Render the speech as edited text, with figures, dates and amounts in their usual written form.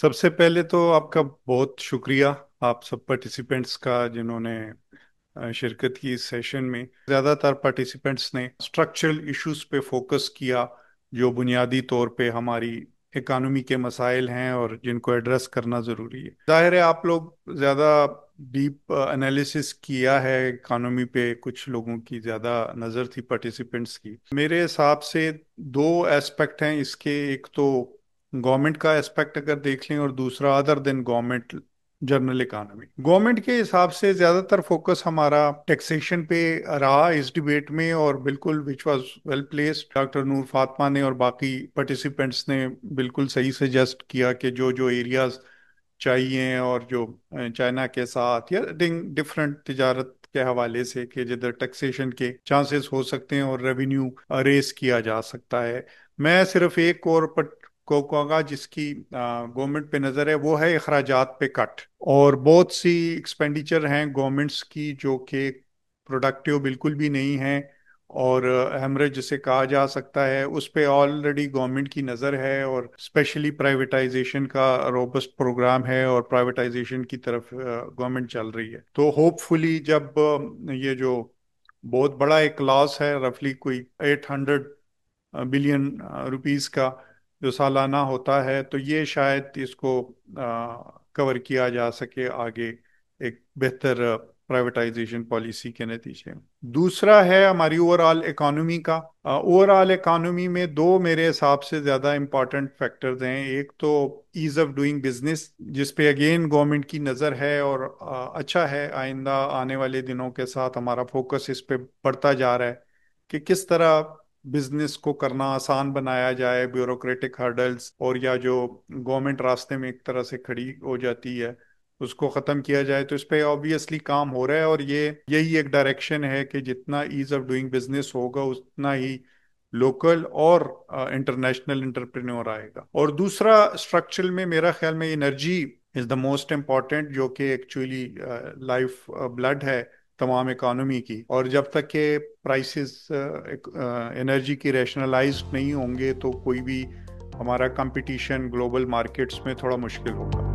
سب سے پہلے تو آپ کا بہت شکریہ، آپ سب پارٹیسپینٹس کا جنہوں نے شرکت کی اس سیشن میں۔ زیادہ تر پارٹیسپینٹس نے اسٹرکچرل ایشوز پہ فوکس کیا جو بنیادی طور پہ ہماری اکانومی کے مسائل ہیں اور جن کو ایڈریس کرنا ضروری ہے۔ ظاہر ہے آپ لوگ زیادہ ڈیپ انالیسس کیا ہے اکانومی پہ، کچھ لوگوں کی زیادہ نظر تھی پارٹیسپینٹس کی۔ میرے حساب سے دو ایسپیکٹ ہیں اس کے، ایک تو گورنمنٹ کا اسپیکٹ اگر دیکھ لیں، اور دوسرا ادر دین گورنمنٹ جنرل اکانومی۔ گورنمنٹ کے حساب سے زیادہ تر فوکس ہمارا ٹیکسیشن پہ رہا اس ڈیبیٹ میں، اور بالکل which was well placed. Doctor Noor Fatima نے اور باقی پارٹیسپینٹس نے بالکل صحیح سجیسٹ کیا کہ جو جو ایریاز چاہیے، اور جو چائنا کے ساتھ یا ڈفرینٹ تجارت کے حوالے سے کہ جدھر ٹیکسیشن کے چانسز ہو سکتے ہیں اور ریونیو ریز کیا جا سکتا ہے۔ میں صرف ایک اور کو کہوں گا جس کی گورنمنٹ پہ نظر ہے، وہ ہے اخراجات پہ کٹ۔ اور بہت سی ایکسپینڈیچر ہیں گورنمنٹس کی جو کہ پروڈکٹیو بالکل بھی نہیں ہیں، اور ہیمریج جسے کہا جا سکتا ہے، اس پہ آلریڈی گورنمنٹ کی نظر ہے، اور اسپیشلی پرائیویٹائزیشن کا روبسٹ پروگرام ہے، اور پرائیویٹائزیشن کی طرف گورنمنٹ چل رہی ہے۔ تو ہوپ فلی جب یہ جو بہت بڑا ایک لاس ہے، رفلی کوئی 800 بلین روپیز کا جو سالانہ ہوتا ہے، تو یہ شاید اس کو کور کیا جا سکے آگے ایک بہتر پرائیویٹائزیشن پالیسی کے نتیجے میں۔ دوسرا ہے ہماری اوور آل اکانومی کا۔ اوور آل اکانومی میں دو میرے حساب سے زیادہ امپورٹنٹ فیکٹرز ہیں۔ ایک تو ایز آف ڈوئنگ بزنس، جس پہ اگین گورنمنٹ کی نظر ہے، اور اچھا ہے، آئندہ آنے والے دنوں کے ساتھ ہمارا فوکس اس پہ بڑھتا جا رہا ہے کہ کس طرح بزنس کو کرنا آسان بنایا جائے، بیوروکریٹک ہرڈلز اور یا جو گورنمنٹ راستے میں ایک طرح سے کھڑی ہو جاتی ہے اس کو ختم کیا جائے۔ تو اس پہ آبویسلی کام ہو رہا ہے، اور یہی ایک ڈائریکشن ہے کہ جتنا ایز آف ڈوئنگ بزنس ہوگا اتنا ہی لوکل اور انٹرنیشنل انٹرپرینور آئے گا۔ اور دوسرا اسٹرکچرل میں میرا خیال میں energy is the most important, جو کہ ایکچولی لائف بلڈ ہے تمام اکانومی کی، اور جب تک کہ پرائسز انرجی کی ریشنلائزڈ نہیں ہوں گے تو کوئی بھی ہمارا کمپٹیشن گلوبل مارکیٹس میں تھوڑا مشکل ہوگا۔